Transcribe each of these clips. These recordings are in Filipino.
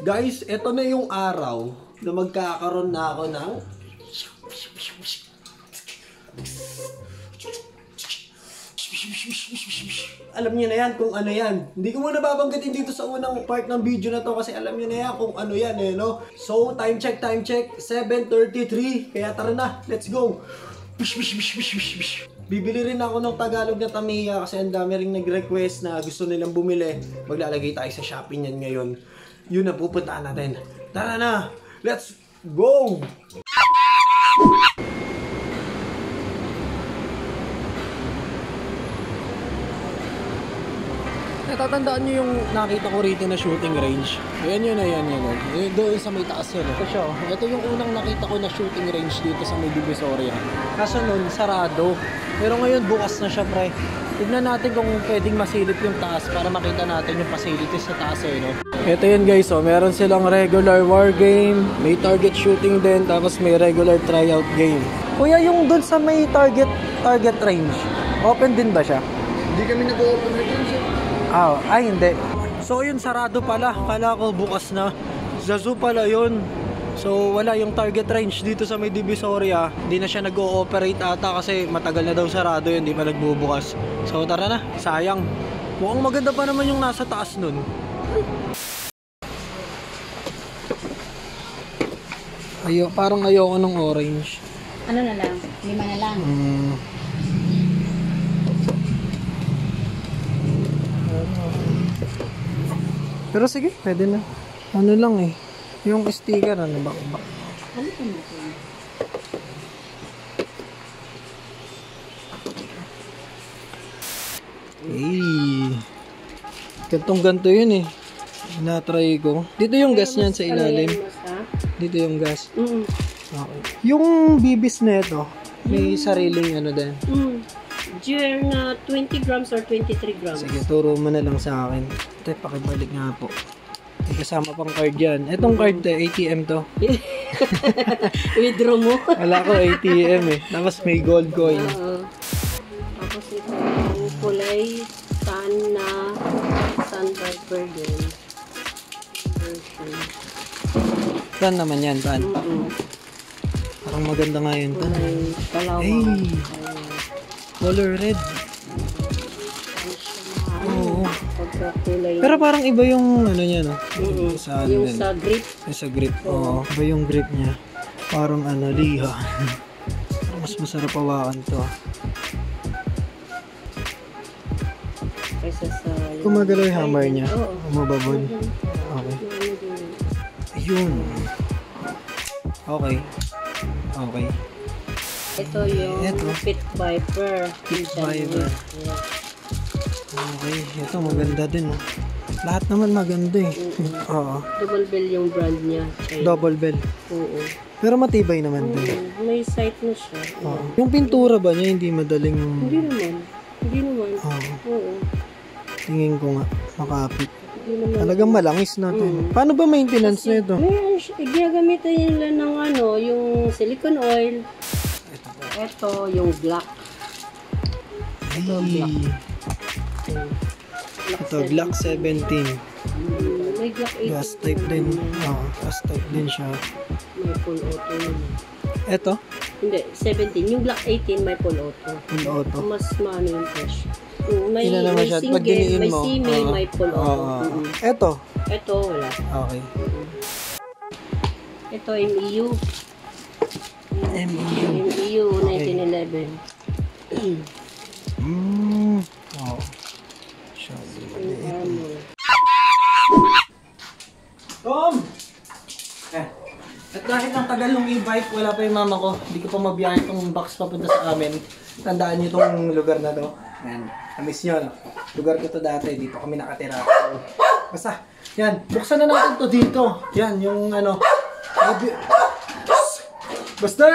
Guys, eto na yung araw na magkakaroon na ako ng alam niyo na yan kung ano yan. Hindi ko muna babanggitin dito sa unang part ng video na to kasi alam niyo na yan kung ano yan eh, no? So, time check, 7:33. Kaya tara na, let's go. Bibili rin ako ng Tagalog na Tamiya kasi ang dami ring nag-request na gusto nilang bumili. Maglalagay tayo sa Shopee niyan ngayon. Yun na pupuntaan natin. Tara na! Let's go! Natatandaan nyo yung nakita ko rito na shooting range? Ayan yun. Doon sa may taas yun. Ito yung unang nakita ko na shooting range dito sa may Divisoria. Kaso nun, sarado. Pero ngayon, bukas na siya, pre. Tignan natin kung pwedeng masilip yung taas para makita natin yung facilities sa taas eh, no? Ito yun guys, oh. Meron silang regular war game, may target shooting din, tapos may regular tryout game. Kuya, yung dun sa may target range, open din ba siya? Hindi kami nag-open range. Ay hindi. So yun, sarado pala. Kala ko bukas na. Sa zoo pala yun. So wala yung target range dito sa may Divisoria. Hindi na siya nag-ooperate ata kasi matagal na daw sarado yun, hindi pa nagbubukas. So tara na, sayang. Mukhang maganda pa naman yung nasa taas nun. Parang ayoko ng orange. Ano na lang? 5 na lang. Pero sige, pwede na. Ano lang eh. Yung sticker, ano ba? Ano pa mo? Gantong-ganto yun eh. Na-try ko. Dito yung gas niyan sa ilalim. Dito yung gas. Okay. Yung bibis na ito, may sariling ano din. Gear na 20 grams or 23 grams. Sige, turo mo na lang sa akin. Ito, pakibalik nga po. May kasama pang card yan. Itong card to, ATM to. Withdraw mo? Wala ko ATM eh. Tapos may gold coin. Tapos ito yung kulay tan na standard version. Tan naman yan, tan. Parang maganda nga yun, tan. Hey! Color red. Oo. Pero parang iba yung ano niya, no? Sa yung sa grip. Sa grip. Oo. Iba yung grip niya. Parang ano, liha. Mas masarap hawakan to. Kaysa sa... Kumagalaw yung hammer niya. Oo. Umababon. Okay. Ayun. Okay. Okay. Ito yung Pit Viper. Pit Viper. Okay. Ito maganda din. Oh. Lahat naman maganda eh. Oo. Double bell yung brand niya. Double bell. Oo. Pero matibay naman din. May sight na siya. Oo. Yung pintura ba niya hindi madaling... Hindi naman. Oo. Tingin ko nga. Makapit. Talagang malangis natin. Paano ba maintenance na ito? Gagamitan nila ng ano, yung silicone oil. Ito, yung black. Ito, Glock 17. May Glock 18. Gas type din. Gas type din siya. May full auto yun. Ito? Hindi, 17. Yung Glock 18 may full auto. Full auto. Mas maano yung fresh. May single, may semi, may full auto. Ito? Ito, wala. Okay. Ito, MEU. MEU 1911. Wow. Tom! At dahil ang tagal ng e-bike, wala pa yung mama ko. Hindi ko pa mabiyahe itong box papunta sa amin. Tandaan niyo itong lugar na to. Yan. Na-miss nyo, no? Lugar ko to dati. Dito kami nakatira. So, basta, yan. Buksan na natin to dito. Yan, yung ano. Basta,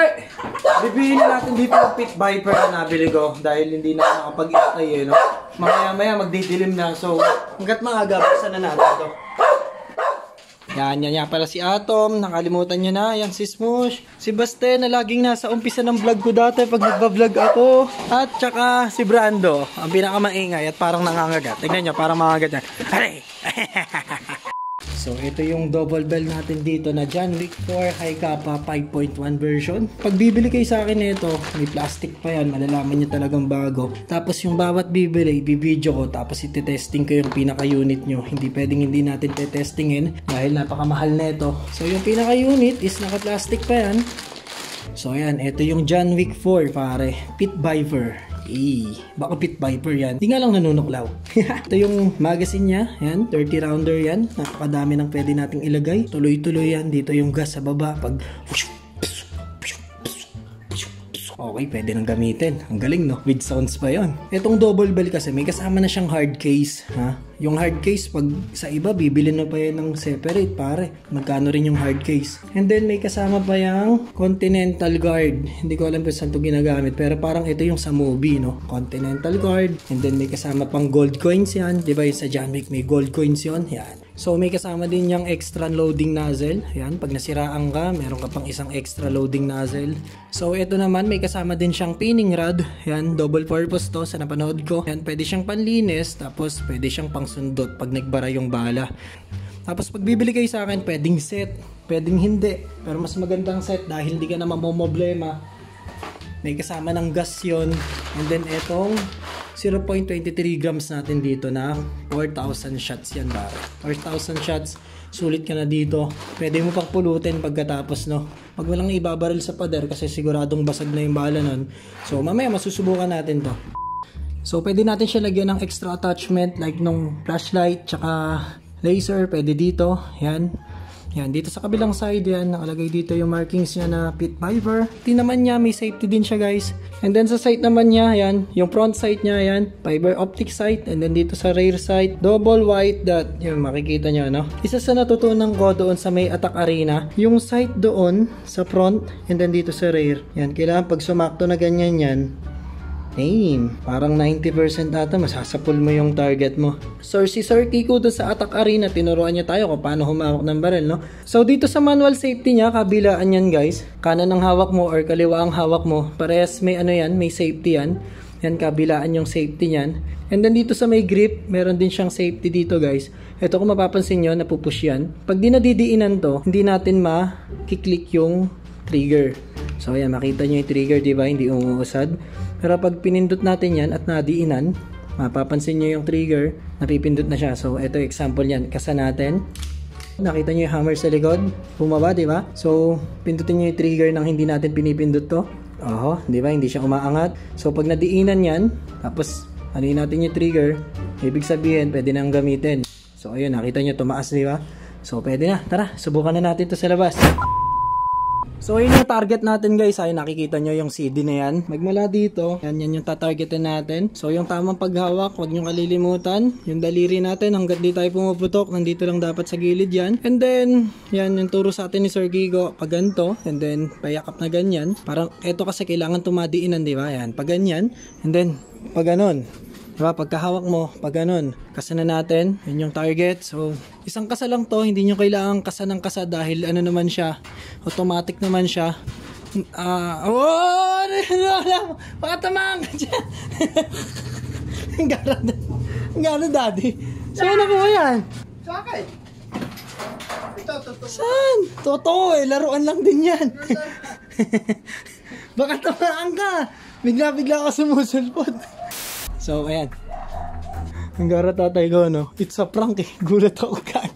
bibihin na natin dito yung Pit Viper na nabili ko. Dahil hindi na nakapag-itay eh, no? Mamaya-maya magdidilim na. So, hanggat maaga, buksan na natin to. Yan pala si Atom. Nakalimutan nyo na. Yan si Smush. Si Baste na laging nasa umpisa ng vlog ko dati pag nagba-vlog ako. At tsaka si Brando. Ang pinakamaingay at parang nangangagat. Tignan nyo, parang mangagat yan. Aray! So, ito yung double bell natin dito na John Wick 4 High Kappa 5.1 version. Pag bibili kayo sa akin nito, may plastic pa yan. Malalaman nyo talagang bago. Tapos yung bawat bibili, ibibideo ko. Tapos iti-testing ko yung pinaka-unit nyo. Hindi pwedeng hindi natin te-testingin dahil napakamahal nito. So, yung pinaka-unit is naka-plastic pa yan. So, ayan. Ito yung John Wick 4, pare. Pit Viper. Baka Pit Viper yan. Hindi nga lang nanunuklaw. Ito yung magazine niya. Yan, 30 rounder yan. Napakadami ng pwede nating ilagay. Tuloy-tuloy yan. Dito yung gas sa baba. Pag okay, pwede nang gamitin. Ang galing, no? With sounds pa yon. Itong double bell kasi may kasama na siyang hard case. Ha? Yung hard case, pag sa iba, bibili na pa yan ng separate, pare. Magkano rin yung hard case. And then, may kasama pa yung Continental Guard. Hindi ko alam kung saan ito ginagamit. Pero parang ito yung sa movie, no? Continental Guard. And then, may kasama pang gold coins yan. Di ba yung sa John Wick, may gold coins yun? Yan. So, may kasama din yung extra loading nozzle. Yan. Pag nasiraan ka, meron ka pang isang extra loading nozzle. So, ito naman, may kasama din siyang pinning rod. Yan. Double purpose to sa napanood ko. Yan. Pwede siyang panlinis. Tapos, pwede siyang pangsundot pag nagbara yung bala. Tapos, pag bibili kayo sa akin, pwedeng set. Pwedeng hindi. Pero mas magandang set dahil hindi ka na mamomblema. May kasama ng gas yun. And then, etong 0.23 grams natin dito na 4,000 shots yan, ba? 4,000 shots, sulit ka na dito. Pwede mo pang pulutin pagkatapos, no? Pag walang ibabaril sa pader kasi siguradong basag na yung bala nun. So, mamaya masusubukan natin to. So, pwede natin siya lagyan ng extra attachment like nung flashlight, tsaka laser, pwede dito. Yan. Yan, dito sa kabilang side yan, nakalagay dito yung markings niya na Pit Viper. Naman niya, may safety din siya, guys. And then sa sight naman niya, yan, yung front sight niya, yan, fiber optic sight. And then dito sa rear sight, double white dot. Yan, makikita nyo, no? Isa sa natutunan ko doon sa may attack arena, yung sight doon sa front, and then dito sa rear. Yan, kailangan pag sumakto na ganyan yan, aim. Parang 90% ata masasapul mo yung target mo. So si Sir Kiko doon sa Attack Arena, tinuruan niya tayo kung paano humawak ng baril, no? So dito sa manual safety niya, kabilaan yan, guys. Kanan ang hawak mo or kaliwa ang hawak mo. Parehas may ano yan, may safety yan. Yan, kabilaan yung safety niyan. And then dito sa may grip, meron din siyang safety dito, guys. Ito kung mapapansin nyo, napupush yan. Pag di nadidiinan to, hindi natin makiklik yung trigger. So ayan, makita nyo yung trigger, diba? Hindi umuusad. Pero pag pinindot natin yan at nadiinan, mapapansin nyo yung trigger, napipindot na siya. So, ito example yan. Kasa natin. Nakita nyo yung hammer sa likod? Bumaba, di ba? So, pindutin nyo yung trigger nang hindi natin pinipindot to. Oho, di ba? Hindi siya umaangat. So, pag nadiinan yan, tapos anuin natin yung trigger, ibig sabihin, pwede nang gamitin. So, ayun, nakita nyo, tumaas, di ba? So, pwede na. Tara, subukan na natin to sa labas. So, yun yung target natin, guys. Ay, nakikita nyo yung CD na yan. Magmula dito, yan yung tatargetin natin. So, yung tamang paghawak, huwag nyo kalilimutan. Yung daliri natin, hanggat di tayo pumuputok, nandito lang dapat sa gilid yan. And then, yan yung turo sa atin ni Sir Gigo, pag ganito. And then, payakap na ganyan. Parang, eto kasi kailangan tumadiinan, di ba? Yan, pag ganyan. And then, pag ganon. Diba? Pagkahawak mo, pag ganun, kasa na natin, yun yung target. So, isang kasa lang to, hindi nyo kailangan kasa ng kasa dahil ano naman siya, automatic naman siya. Baka tamaan ka dyan. Ang gano'n, daddy. Saan ako yan? Sa akin. Ito. Saan? Totoo eh, laruan lang din yan. Baka tamaan ka. Bigla-bigla ka sumusulpot. So, ayan. Ang gara tatay ko, no? It's a prank eh. Gulat ako kag.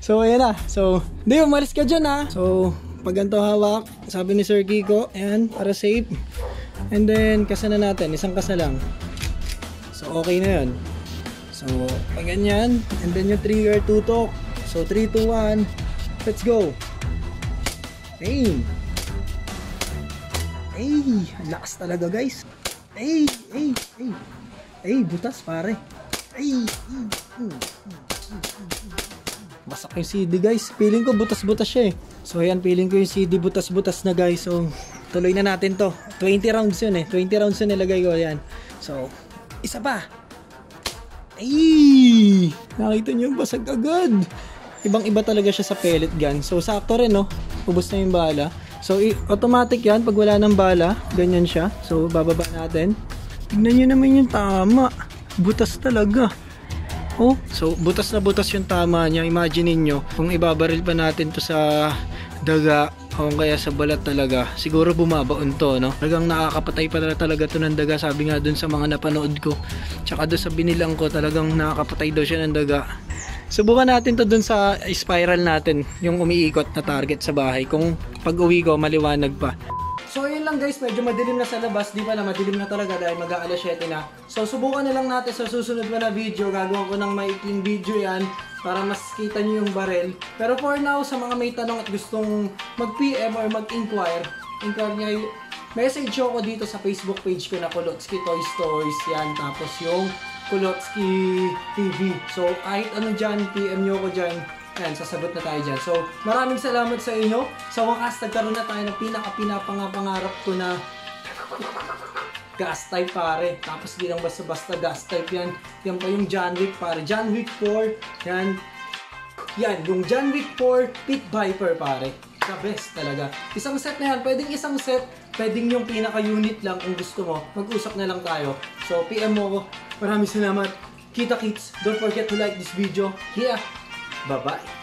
So, ayan na. So, hindi, umalis ka dyan, ha? So, pag ganito hawak, sabi ni Sir Kiko, ayan, para safe. And then, kasa na natin. Isang kasa lang. So, okay na yun. So, pag ganyan. And then, yung trigger, tutok. So, 3, 2, 1. Let's go. Aim. Ay, lakas talaga, guys. Ay, butas pare. Basak yung CD, guys. Feeling ko butas-butas siya eh. So ayan, feeling ko yung CD butas-butas na, guys. So tuloy na natin to. 20 rounds yun eh. 20 rounds yun nilagay ko yan. So, isa pa. Ay! Nakita nyo, basag agad. ibang-iba talaga siya sa pellet gun. So, sakto rin, no? Ubus na yung bala. So, automatic yan. Pag wala ng bala, ganyan siya. So, bababa natin. Tignan nyo naman yung tama. Butas talaga. Oh, so butas na butas yung tama niya. Imagine niyo kung ibabaril pa natin to sa daga o kaya sa balat talaga, siguro bumabaon to, no? Talagang nakakapatay pa talaga to ng daga. Sabi nga dun sa mga napanood ko, tsaka dun sa binilang ko, talagang nakakapatay daw siya ng daga. Subukan natin to dun sa spiral natin, yung umiikot na target sa bahay, kung pag uwi ko maliwanag pa. So yun lang guys, medyo madilim na sa labas. Di pala, madilim na talaga dahil mag-aalas 7 na. So subukan na lang natin sa susunod pa na video. Gagawa ko ng maikling video yan para mas kita nyo yung barel. Pero for now, sa mga may tanong at gustong mag-PM or mag-inquire, message ako dito sa Facebook page ko na Kulotski Toy Stories yan. Tapos yung Kulotski TV. So kahit ano dyan, PM nyo ako dyan. Ayan, sasagot na tayo dyan. So, maraming salamat sa inyo. Sa wakas, nagkaroon na tayo ng pinaka-pinapangarap ko na gas type, pare. Tapos di lang basta-basta gas type yan. Yan pa yung John Wick, pare. John Wick 4. Yan. Yan, yung John Wick 4 Pit Viper, pare. The best talaga. Isang set na yan. Pwedeng isang set. Pwedeng yung pinaka-unit lang kung gusto mo. Mag-usap na lang tayo. So, PM mo ko. Maraming salamat. Kita kits. Don't forget to like this video. Yeah. Bye-bye.